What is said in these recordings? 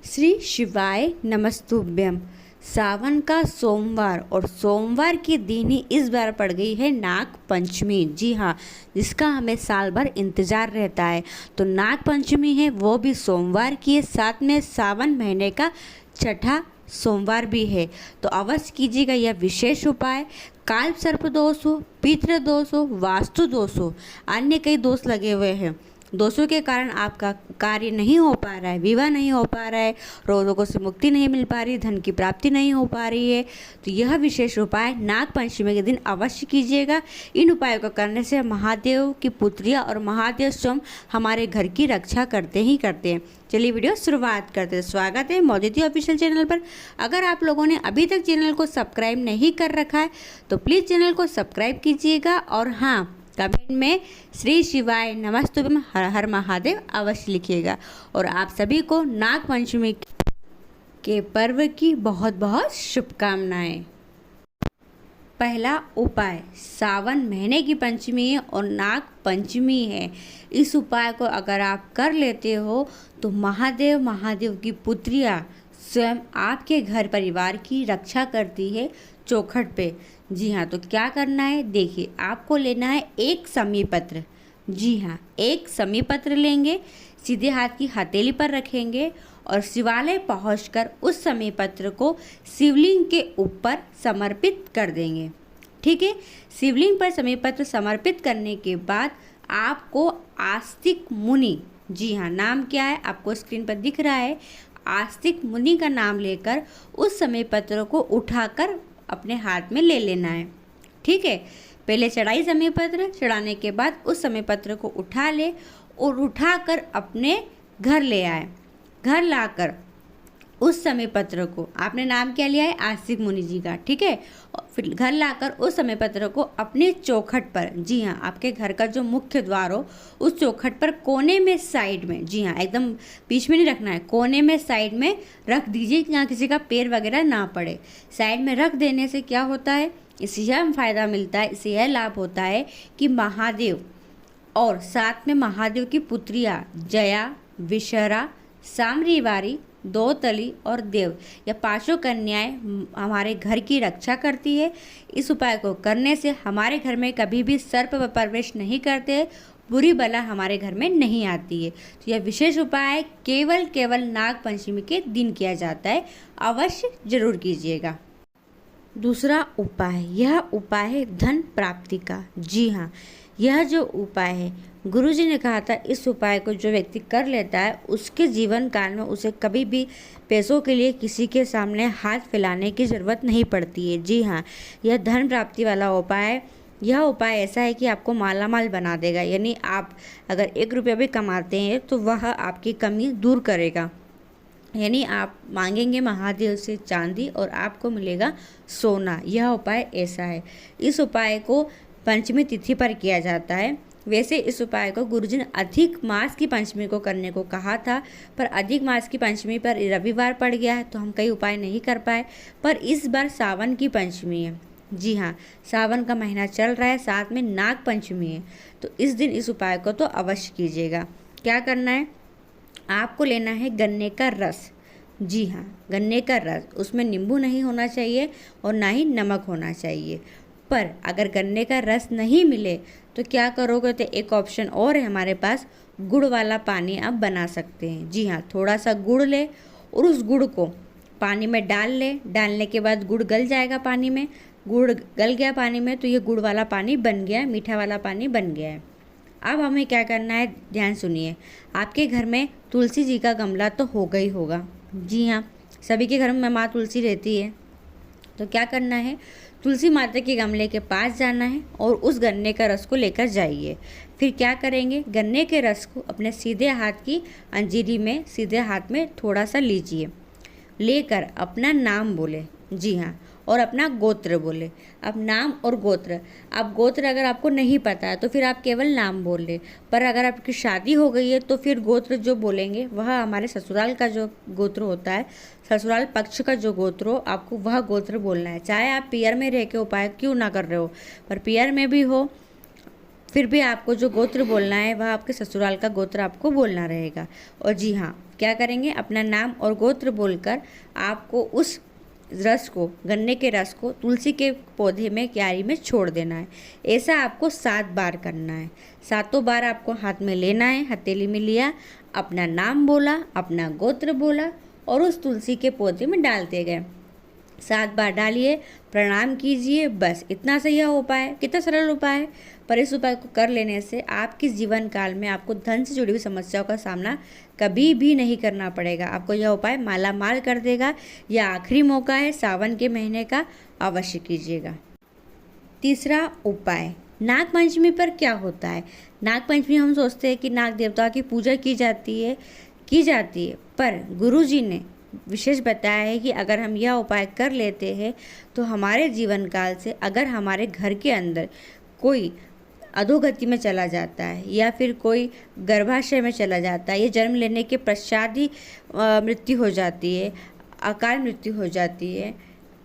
श्री शिवाय नमस्तुभ्यम। सावन का सोमवार और सोमवार के दिन ही इस बार पड़ गई है नाग पंचमी। जी हाँ, जिसका हमें साल भर इंतज़ार रहता है। तो नाग पंचमी है वो भी सोमवार की है, साथ में सावन महीने का छठा सोमवार भी है। तो अवश्य कीजिएगा यह विशेष उपाय। काल सर्प दोष हो, पितृ दोष हो, वास्तु दोष हो, अन्य कई दोष लगे हुए हैं। दोषों के कारण आपका कार्य नहीं हो पा रहा है, विवाह नहीं हो पा रहा है, रोगों से मुक्ति नहीं मिल पा रही, धन की प्राप्ति नहीं हो पा रही है, तो यह विशेष उपाय नाग पंचमी के दिन अवश्य कीजिएगा। इन उपायों को करने से महादेव की पुत्रियां और महादेव स्वयं हमारे घर की रक्षा करते ही करते हैं। चलिए वीडियो शुरुआत करते हैं। स्वागत है मोदिती ऑफिशियल चैनल पर। अगर आप लोगों ने अभी तक चैनल को सब्सक्राइब नहीं कर रखा है तो प्लीज़ चैनल को सब्सक्राइब कीजिएगा और हाँ, कमेंट में श्री शिवाय नमस्तुभ्यम हर हर महादेव अवश्य लिखिएगा। और आप सभी को नाग पंचमी के पर्व की बहुत बहुत शुभकामनाएं। पहला उपाय, सावन महीने की पंचमी है और नाग पंचमी है। इस उपाय को अगर आप कर लेते हो तो महादेव की पुत्रियां स्वयं आपके घर परिवार की रक्षा करती है चौखट पे। जी हाँ, तो क्या करना है देखिए, आपको लेना है एक समी पत्र। जी हाँ, एक समी पत्र लेंगे, सीधे हाथ की हथेली पर रखेंगे और शिवालय पहुंचकर उस समी पत्र को शिवलिंग के ऊपर समर्पित कर देंगे। ठीक है, शिवलिंग पर समी पत्र समर्पित करने के बाद आपको आस्तिक मुनि, जी हाँ, नाम क्या है आपको स्क्रीन पर दिख रहा है, आस्तिक मुनि का नाम लेकर उस समय पत्र को उठाकर अपने हाथ में ले लेना है। ठीक है, पहले चढ़ाई समय पत्र, चढ़ाने के बाद उस समय पत्र को उठा ले और उठाकर अपने घर ले आए। घर लाकर उस समय पत्र को, आपने नाम क्या लिया है आस्तिक मुनि जी का, ठीक है, फिर घर लाकर उस समय पत्र को अपने चौखट पर, जी हाँ, आपके घर का जो मुख्य द्वार हो उस चौखट पर कोने में साइड में, जी हाँ, एकदम बीच में नहीं रखना है, कोने में साइड में रख दीजिए कि यहाँ किसी का पैर वगैरह ना पड़े। साइड में रख देने से क्या होता है, इससे यह फायदा मिलता है, इससे यह लाभ होता है कि महादेव और साथ में महादेव की पुत्रियाँ जया, विशरा, सामरीवारी, दो तली और देव, या पांचों कन्याएं हमारे घर की रक्षा करती है। इस उपाय को करने से हमारे घर में कभी भी सर्प प्रवेश नहीं करते, बुरी बला हमारे घर में नहीं आती है। तो यह विशेष उपाय केवल नाग पंचमी के दिन किया जाता है, अवश्य जरूर कीजिएगा। दूसरा उपाय, यह उपाय है धन प्राप्ति का। जी हाँ, यह जो उपाय है, गुरुजी ने कहा था इस उपाय को जो व्यक्ति कर लेता है उसके जीवन काल में उसे कभी भी पैसों के लिए किसी के सामने हाथ फैलाने की ज़रूरत नहीं पड़ती है। जी हाँ, यह धन प्राप्ति वाला उपाय है। यह उपाय ऐसा है कि आपको मालामाल बना देगा, यानी आप अगर 1 रुपया भी कमाते हैं तो वह आपकी कमी दूर करेगा। यानी आप मांगेंगे महादेव से चांदी और आपको मिलेगा सोना। यह उपाय ऐसा है। इस उपाय को पंचमी तिथि पर किया जाता है। वैसे इस उपाय को गुरुजी ने अधिक मास की पंचमी को करने को कहा था, पर अधिक मास की पंचमी पर रविवार पड़ गया है तो हम कई उपाय नहीं कर पाए। पर इस बार सावन की पंचमी है। जी हाँ, सावन का महीना चल रहा है, साथ में नाग पंचमी है, तो इस दिन इस उपाय को तो अवश्य कीजिएगा। क्या करना है, आपको लेना है गन्ने का रस। जी हाँ, गन्ने का रस, उसमें नींबू नहीं होना चाहिए और ना ही नमक होना चाहिए। पर अगर गन्ने का रस नहीं मिले तो क्या करोगे, तो एक ऑप्शन और है हमारे पास, गुड़ वाला पानी आप बना सकते हैं। जी हाँ, थोड़ा सा गुड़ ले और उस गुड़ को पानी में डाल ले। डालने के बाद गुड़ गल जाएगा पानी में, गुड़ गल गया पानी में तो ये गुड़ वाला पानी बन गया, मीठा वाला पानी बन गया है। अब हमें क्या करना है, ध्यान सुनिए। आपके घर में तुलसी जी का गमला तो होगा ही होगा। जी हाँ, सभी के घर में माँ तुलसी रहती है। तो क्या करना है, तुलसी माता के गमले के पास जाना है और उस गन्ने का रस को लेकर जाइए। फिर क्या करेंगे, गन्ने के रस को अपने सीधे हाथ की अंजीरी में, सीधे हाथ में थोड़ा सा लीजिए। लेकर अपना नाम बोले। जी हाँ, और अपना गोत्र बोले। अब नाम और गोत्र, अब गोत्र अगर आपको नहीं पता है तो फिर आप केवल नाम बोल ले, पर अगर आपकी शादी हो गई है तो फिर गोत्र जो बोलेंगे वह हमारे ससुराल का जो गोत्र होता है, ससुराल पक्ष का जो गोत्र हो, आपको वह गोत्र बोलना है। चाहे आप पीयर में रह के उपाय क्यों ना कर रहे हो, पर पीयर में भी हो फिर भी आपको जो गोत्र बोलना है वह आपके ससुराल का गोत्र आपको बोलना रहेगा। और जी हाँ, क्या करेंगे, अपना नाम और गोत्र बोलकर आपको उस रस को, गन्ने के रस को तुलसी के पौधे में, क्यारी में छोड़ देना है। ऐसा आपको 7 बार करना है। 7 बार आपको हाथ में लेना है, हथेली में लिया, अपना नाम बोला, अपना गोत्र बोला और उस तुलसी के पौधे में डालते गए। 7 बार डालिए, प्रणाम कीजिए, बस इतना सा यह उपाय है। कितना सरल उपाय है, पर इस उपाय को कर लेने से आपके जीवन काल में आपको धन से जुड़ी हुई समस्याओं का सामना कभी भी नहीं करना पड़ेगा। आपको यह उपाय माला माल कर देगा। यह आखिरी मौका है सावन के महीने का, अवश्य कीजिएगा। तीसरा उपाय, नाग पंचमी पर क्या होता है। नाग पंचमी हम सोचते हैं कि नाग देवता की पूजा की जाती है, पर गुरु जी ने विशेष बताया है कि अगर हम यह उपाय कर लेते हैं तो हमारे जीवन काल से, अगर हमारे घर के अंदर कोई अधोगति में चला जाता है या फिर कोई गर्भाशय में चला जाता है, ये जन्म लेने के पश्चात ही मृत्यु हो जाती है, अकाल मृत्यु हो जाती है,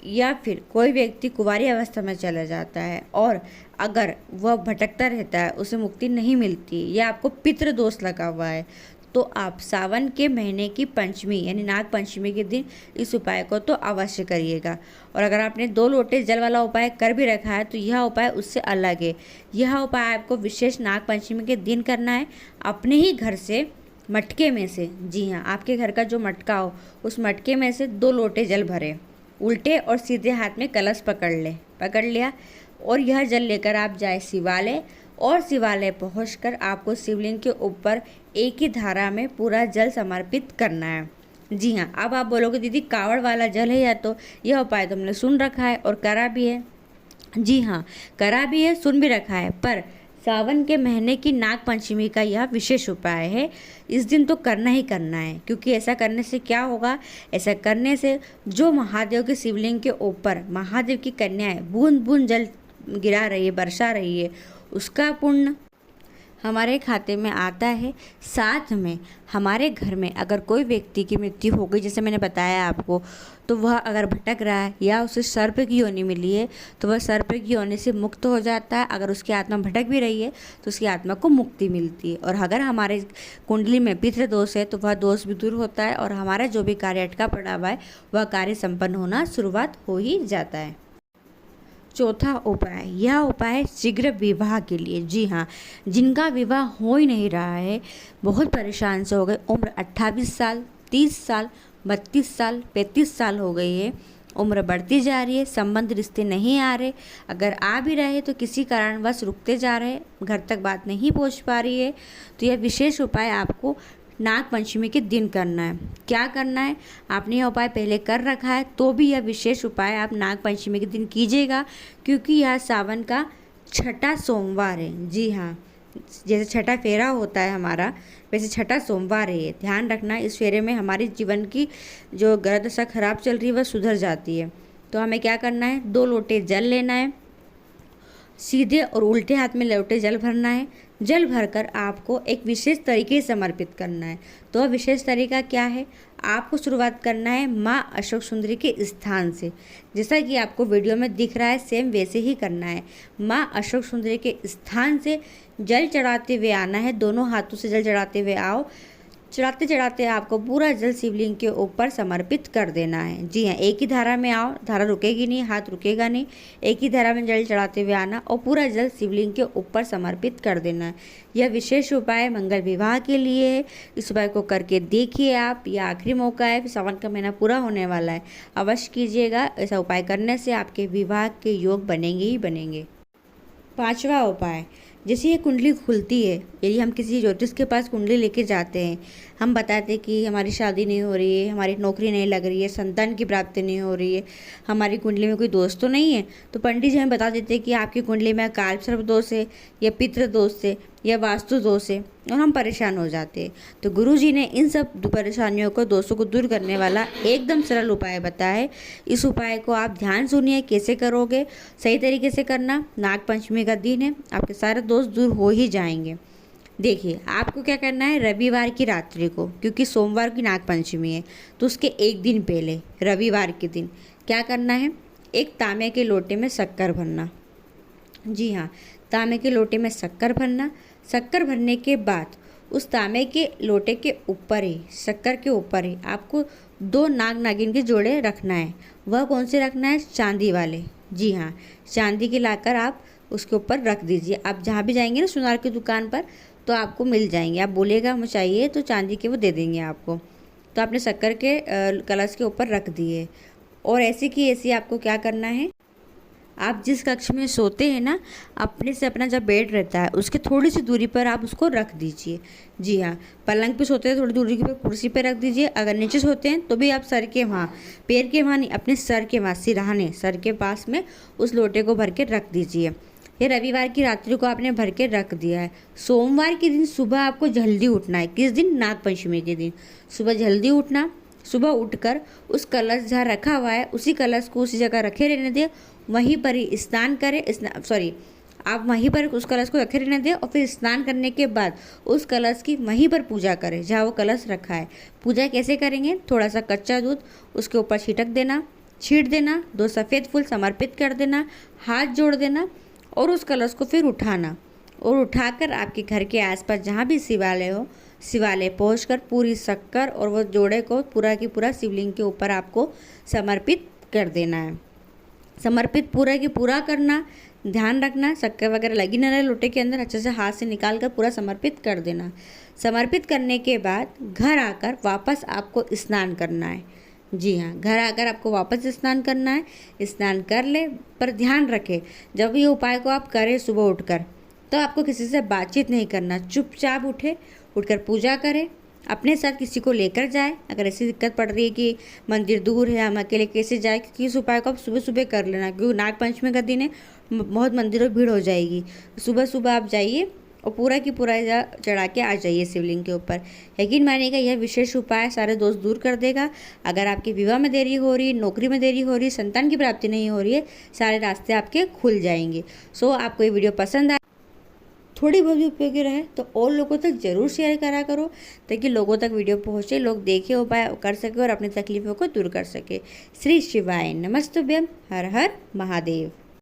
या फिर कोई व्यक्ति कुंवारी अवस्था में चला जाता है और अगर वह भटकता रहता है, उसे मुक्ति नहीं मिलती, या आपको पितृदोष लगा हुआ है, तो आप सावन के महीने की पंचमी यानी नाग पंचमी के दिन इस उपाय को तो अवश्य करिएगा। और अगर आपने 2 लोटे जल वाला उपाय कर भी रखा है तो यह उपाय उससे अलग है। यह उपाय आपको विशेष नाग पंचमी के दिन करना है। अपने ही घर से मटके में से, जी हाँ, आपके घर का जो मटका हो उस मटके में से 2 लोटे जल भरे, उल्टे और सीधे हाथ में कलश पकड़ लिया और यह जल लेकर आप जाए शिवालय, और शिवालय पहुंचकर आपको शिवलिंग के ऊपर एक ही धारा में पूरा जल समर्पित करना है। जी हाँ, अब आप बोलोगे दीदी कावड़ वाला जल है, या तो यह उपाय तो हमने सुन रखा है और करा भी है। जी हाँ, करा भी है, सुन भी रखा है, पर सावन के महीने की नाग पंचमी का यह विशेष उपाय है। इस दिन तो करना ही करना है, क्योंकि ऐसा करने से क्या होगा, ऐसा करने से जो महादेव के शिवलिंग के ऊपर महादेव की कन्याएं बूंद बूंद जल गिरा रही है, बरसा रही है, उसका पुण्य हमारे खाते में आता है। साथ में हमारे घर में अगर कोई व्यक्ति की मृत्यु हो गई, जैसे मैंने बताया आपको, तो वह अगर भटक रहा है या उसे सर्प की योनि मिली है तो वह सर्प की योनि से मुक्त हो जाता है। अगर उसकी आत्मा भटक भी रही है तो उसकी आत्मा को मुक्ति मिलती है। और अगर हमारे कुंडली में पितृ दोष है तो वह दोष भी दूर होता है और हमारा जो भी कार्य अटका पड़ा हुआ है वह कार्य संपन्न होना शुरुआत हो ही जाता है। चौथा उपाय, यह उपाय शीघ्र विवाह के लिए। जी हाँ, जिनका विवाह हो ही नहीं रहा है, बहुत परेशान से हो गए, उम्र 28 साल, 30 साल, 32 साल, 35 साल हो गई है, उम्र बढ़ती जा रही है, संबंध रिश्ते नहीं आ रहे, अगर आ भी रहे तो किसी कारणवश रुकते जा रहे, घर तक बात नहीं पहुंच पा रही है, तो यह विशेष उपाय आपको नाग पंचमी के दिन करना है। क्या करना है, आपने यह उपाय पहले कर रखा है तो भी यह विशेष उपाय आप नाग पंचमी के दिन कीजिएगा, क्योंकि यह सावन का छठा सोमवार है। जी हाँ, जैसे छठा फेरा होता है हमारा, वैसे छठा सोमवार है ये। ध्यान रखना, इस फेरे में हमारे जीवन की जो ग्रह दशा खराब चल रही है वह सुधर जाती है। तो हमें क्या करना है, 2 लोटे जल लेना है, सीधे और उल्टे हाथ में लोटे जल भरना है। जल भरकर आपको एक विशेष तरीके से समर्पित करना है। तो वह विशेष तरीका क्या है, आपको शुरुआत करना है माँ अशोक सुंदरी के स्थान से। जैसा कि आपको वीडियो में दिख रहा है सेम वैसे ही करना है। माँ अशोक सुंदरी के स्थान से जल चढ़ाते हुए आना है, दोनों हाथों से जल चढ़ाते हुए आओ। चढ़ाते चढ़ाते आपको पूरा जल शिवलिंग के ऊपर समर्पित कर देना है। जी हाँ, एक ही धारा में आओ, धारा रुकेगी नहीं, हाथ रुकेगा नहीं, एक ही धारा में जल चढ़ाते हुए आना और पूरा जल शिवलिंग के ऊपर समर्पित कर देना है। यह विशेष उपाय मंगल विवाह के लिए है। इस उपाय को करके देखिए आप, यह आखिरी मौका है, सावन का महीना पूरा होने वाला है, अवश्य कीजिएगा। ऐसा उपाय करने से आपके विवाह के योग बनेंगे ही बनेंगे। 5वां उपाय, जैसे ये कुंडली खुलती है, यदि हम किसी ज्योतिष के पास कुंडली लेके जाते हैं, हम बताते हैं कि हमारी शादी नहीं हो रही है, हमारी नौकरी नहीं लग रही है, संतान की प्राप्ति नहीं हो रही है, हमारी कुंडली में कोई दोष तो नहीं है, तो पंडित जी हमें बता देते हैं कि आपकी कुंडली में काल सर्प दोष है या पितृ दोष है या वास्तु दोष है, और हम परेशान हो जाते हैं। तो गुरु जी ने इन सब परेशानियों को, दोषों को दूर करने वाला एकदम सरल उपाय बताया है। इस उपाय को आप ध्यान सुनिए, कैसे करोगे, सही तरीके से करना। नाग पंचमी का दिन है, आपके सारे दोष दूर हो ही जाएंगे। देखिए, आपको क्या करना है, रविवार की रात्रि को, क्योंकि सोमवार की नाग पंचमी है तो उसके एक दिन पहले रविवार के दिन क्या करना है, एक तांबे के लोटे में शक्कर भरना। जी हाँ, तांबे के लोटे में शक्कर भरना। शक्कर भरने के बाद उस तांबे के लोटे के ऊपर ही, शक्कर के ऊपर ही आपको 2 नाग नागिन के जोड़े रखना है। वह कौन से रखना है? चांदी वाले। जी हाँ, चांदी के लाकर आप उसके ऊपर रख दीजिए। आप जहाँ भी जाएंगे ना सुनार की दुकान पर तो आपको मिल जाएंगे। आप बोलिएगा हमें चाहिए तो चांदी के वो दे देंगे आपको। तो आपने शक्कर के कलश के ऊपर रख दिए। और ऐसे की ऐसी आपको क्या करना है, आप जिस कक्ष में सोते हैं ना, अपने से अपना जब बेड रहता है उसके थोड़ी सी दूरी पर आप उसको रख दीजिए। जी हाँ, पलंग पे सोते हैं थोड़ी दूरी पर कुर्सी पे रख दीजिए। अगर नीचे सोते हैं तो भी आप सर के वहाँ, पैर के वहाँ नहीं, अपने सर के वहाँ, सिरहाने सर के पास में उस लोटे को भर के रख दीजिए। ये रविवार की रात्रि को आपने भर के रख दिया है। सोमवार के दिन सुबह आपको जल्दी उठना है। किस दिन? नागपंचमी के दिन सुबह जल्दी उठना। सुबह उठकर उस कलश जहाँ रखा हुआ है उसी कलश को उसी जगह रखे रहने दें, वहीं पर ही स्नान करें। आप वहीं पर उस कलश को रखे रहने दें और फिर स्नान करने के बाद उस कलश की वहीं पर पूजा करें जहाँ वो कलश रखा है। पूजा कैसे करेंगे? थोड़ा सा कच्चा दूध उसके ऊपर छीट देना, 2 सफ़ेद फूल समर्पित कर देना, हाथ जोड़ देना और उस कलश को फिर उठाना और उठाकर आपके घर के आसपास जहाँ भी शिवालय हो, शिवालय पहुंचकर पूरी शक्कर और वो जोड़े को पूरा की पूरा शिवलिंग के ऊपर आपको समर्पित कर देना है। समर्पित पूरा की पूरा करना, ध्यान रखना शक्कर वगैरह लगी न रहे लोटे के अंदर, अच्छे से हाथ से निकाल कर पूरा समर्पित कर देना। समर्पित करने के बाद घर आकर वापस आपको स्नान करना है। जी हाँ, घर आकर आपको वापस स्नान करना है। स्नान कर ले, पर ध्यान रखें जब ये उपाय को आप करें सुबह उठकर तो आपको किसी से बातचीत नहीं करना। चुपचाप उठकर पूजा करें। अपने साथ किसी को लेकर जाए। अगर ऐसी दिक्कत पड़ रही है कि मंदिर दूर है, हम अकेले कैसे जाए, क्योंकि इस उपाय को आप सुबह सुबह कर लेना, क्योंकि नाग पंचमी का दिन है, बहुत मंदिरों में भीड़ हो जाएगी। सुबह सुबह आप जाइए और पूरा की पूरा चढ़ा के आ जाइए शिवलिंग के ऊपर। यकीन मानिएगा यह विशेष उपाय सारे दोष दूर कर देगा। अगर आपके विवाह में देरी हो रही है, नौकरी में देरी हो रही है, संतान की प्राप्ति नहीं हो रही है, सारे रास्ते आपके खुल जाएंगे। सो आपको ये वीडियो पसंद आए, थोड़ी बहुत भी उपयोगी रहे तो और लोगों तक ज़रूर शेयर करा करो, ताकि लोगों तक वीडियो पहुँचे, लोग देखें, उपाय कर सके और अपनी तकलीफ़ों को दूर कर सके। श्री शिवाय नमस्तुभ्यम। हर हर महादेव।